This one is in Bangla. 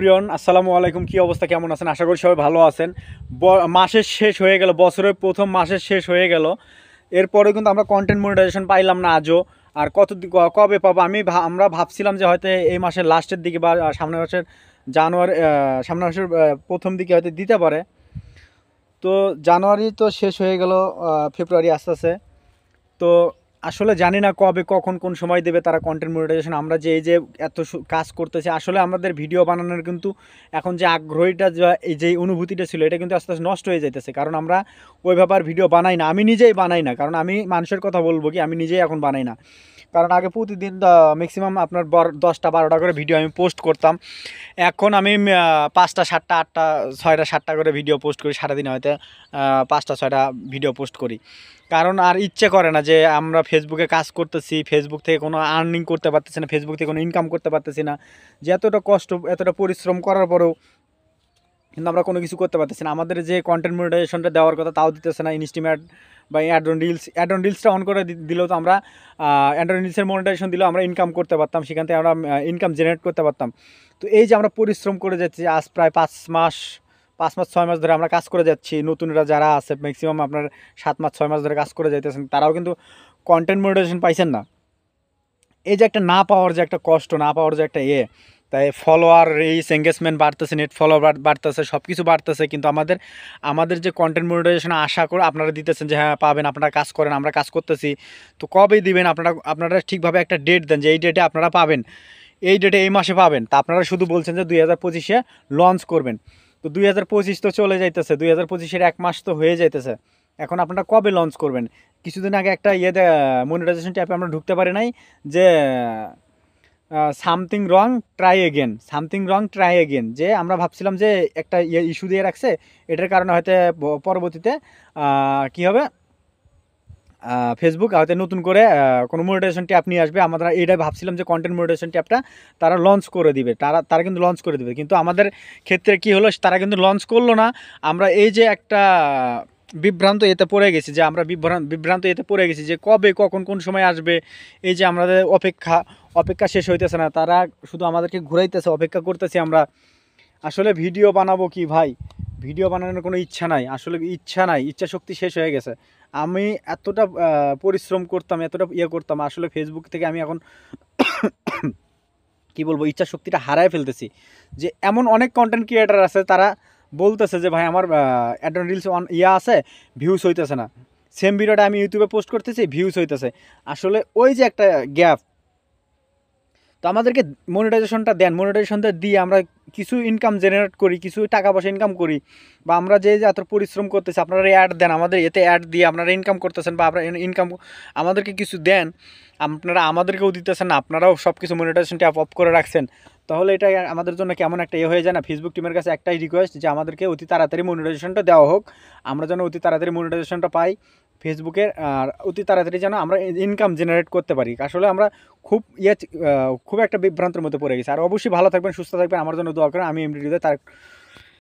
প্রিয়ন আসসালামু আলাইকুম, কি অবস্থা, কেমন আছেন? আশা করি সবাই ভালো আছেন। মাসের শেষ হয়ে গেল, বছরের প্রথম মাসের শেষ হয়ে গেল। এরপরে কিন্তু আমরা কন্টেন্ট মনিটাইজেশন পাইলাম না আজও। আর কবে পাবো? আমরা ভাবছিলাম যে হয়তো এই মাসের লাস্টের দিকে বা সামনের মাসের জানুয়ারি, সামনের মাসের প্রথম দিকে হয়তো দিতে পারে। তো জানুয়ারি তো শেষ হয়ে গেল, ফেব্রুয়ারি আসতেছে। তো আসলে জানি না কবে কখন কোন সময় দেবে তারা কন্টেন্ট মনিটাইজেশন। আমরা যে এই যে এত কাজ করতেছি, আসলে আমাদের ভিডিও বানানোর কিন্তু এখন যে আগ্রহীটা এই যে অনুভূতিটা ছিল, এটা কিন্তু আস্তে আস্তে নষ্ট হয়ে যাইতেছে। কারণ আমরা ওইভাবে আর ভিডিও বানাই না, আমি নিজেই বানাই না। কারণ আমি মানুষের কথা বলবো কি, আমি নিজেই এখন বানাই না। কারণ আগে প্রতিদিন ম্যাক্সিমাম আপনার 10টা 12টা করে ভিডিও আমি পোস্ট করতাম। এখন আমি 5টা 7টা 8টা 6টা 7টা করে ভিডিও পোস্ট করি সারাদিনে, হয়তো 5টা 6টা ভিডিও পোস্ট করি। কারণ আর ইচ্ছে করে না যে আমরা ফেসবুকে কাজ করতেছি, ফেসবুক থেকে কোনো আর্নিং করতে পারতেছি না, ফেসবুক থেকে কোনো ইনকাম করতে পারতেছি না। যে এতটা কষ্ট এতটা পরিশ্রম করার পরেও কিন্তু আমরা কোনো কিছু করতে পারতেছি না। আমাদের যে কন্টেন্ট মনিটাইজেশনটা দেওয়ার কথা তাও দিতেছে না। ইনস্টিমেট বা অ্যাড অন রিলসটা অন করে দিলেও তো আমরা অ্যাড অন রিলসের মনিটাইজেশন দিলেও আমরা ইনকাম করতে পারতাম, সেখান থেকে আমরা ইনকাম জেনারেট করতে পারতাম। তো এই যে আমরা পরিশ্রম করে যাচ্ছি, আজ প্রায় 5 মাস 6 মাস ধরে আমরা কাজ করে যাচ্ছি। নতুনরা যারা আছে ম্যাক্সিমাম আপনার 7 মাস 6 মাস ধরে কাজ করে যাইতেছেন, তারাও কিন্তু কন্টেন্ট মনিটাইজেশন পাইছেন না। এই যে একটা না পাওয়ার যে একটা কষ্ট, না পাওয়ার যে একটা তাই ফলোয়ার রিচ এঙ্গেজমেন্ট বাড়তেছে, নেট ফলোয়ার বাড়তেছে, সব কিছু বাড়তেছে, কিন্তু আমাদের যে কন্টেন্ট মনিটাইজেশন আশা করে আপনারা দিতেছেন যে হ্যাঁ পাবেন, আপনারা কাজ করেন, আমরা কাজ করতেছি। তো কবে দিবেন? আপনারা ঠিকভাবে একটা ডেট দেন যে এই ডেটে আপনারা পাবেন, এই ডেটে এই মাসে পাবেন। তা আপনারা শুধু বলছেন যে 2025-এ লঞ্চ করবেন। তো 2025 তো চলে যাইতেছে, 2025-এর 1 মাস তো হয়ে যাইতেছে। এখন আপনারা কবে লঞ্চ করবেন? কিছুদিন আগে একটা মনিটাইজেশন ট্যাপে আমরা ঢুকতে পারি নাই যে something wrong try again, something wrong try again, যে আমরা ভাবছিলাম যে একটা ইস্যু দিয়ে রাখছে, এটার কারণে হয়তো পরবর্তীতে কী হবে, ফেসবুক হয়তো নতুন করে কোনো মনিটাইজেশন ট্যাপ নিয়ে আসবে। আমরা এইটাই ভাবছিলাম যে কন্টেন্ট মনিটাইজেশন ট্যাপটা তারা লঞ্চ করে দিবে, তারা কিন্তু লঞ্চ করে দিবে। কিন্তু আমাদের ক্ষেত্রে কি হলো, তারা কিন্তু লঞ্চ করলো না। আমরা এই যে একটা বিভ্রান্ত এতে পড়ে গেছি, যে আমরা বিভ্রান্ত এতে পড়ে গেছি যে কবে কখন কোন সময় আসবে। এই যে আমাদের অপেক্ষা শেষ হইতেছে না, তারা শুধু আমাদেরকে ঘুরাইতেছে, অপেক্ষা করতেছি আমরা। আসলে ভিডিও বানাবো কি ভাই, ভিডিও বানানোর কোনো ইচ্ছা নাই, আসলে ইচ্ছা নাই, ইচ্ছা শক্তি শেষ হয়ে গেছে। আমি এতটা পরিশ্রম করতাম, এতটা করতাম, আসলে ফেসবুক থেকে আমি এখন কি বলবো, ইচ্ছা শক্তিটা হারায় ফেলতেছি। যে এমন অনেক কন্টেন্ট ক্রিয়েটার আছে, তারা বলতেছে যে ভাই আমার অ্যাড অন রিলস আছে, ভিউজ হইতেছে না। সেম ভিডিওটা আমি ইউটিউবে পোস্ট করতেছি, ভিউজ হইতেছে। আসলে ওই যে একটা গ্যাপ, তো আমাদেরকে মনিটাইজেশনটা দেন, মনিটাইজেশনটা দিয়ে আমরা কিছু ইনকাম জেনারেট করি, কিছু টাকা পয়সা ইনকাম করি। বা আমরা যে এত পরিশ্রম করতেছি, আপনারা অ্যাড দেন, আমাদের এতে অ্যাড দিয়ে আপনারা ইনকাম করতেছেন, বা আপনারা ইনকাম আমাদেরকে কিছু দেন। আপনারা আমাদেরকেও দিতেছেন না, আপনারাও সব কিছু মনিটাইজেশনটা অফ করে রাখছেন। তাহলে এটা আমাদের জন্য কেমন একটা হয়ে যায় না? ফেসবুক টিমের কাছে একটাই রিকোয়েস্ট যে আমাদেরকে অতি তাড়াতাড়ি মনিটাইজেশনটা দেওয়া হোক, আমরা যেন অতি তাড়াতাড়ি মনিটাইজেশনটা পাই ফেসবুকের, আর অতি তাড়াতাড়ি যেন আমরা ইনকাম জেনারেট করতে পারি। আসলে আমরা খুব একটা বিভ্রান্তের মধ্যে পড়ে গেছি। আর অবশ্যই ভালো থাকবেন, সুস্থ থাকবেন, আমার জন্য দোয়া করেন। আমি এমডি তার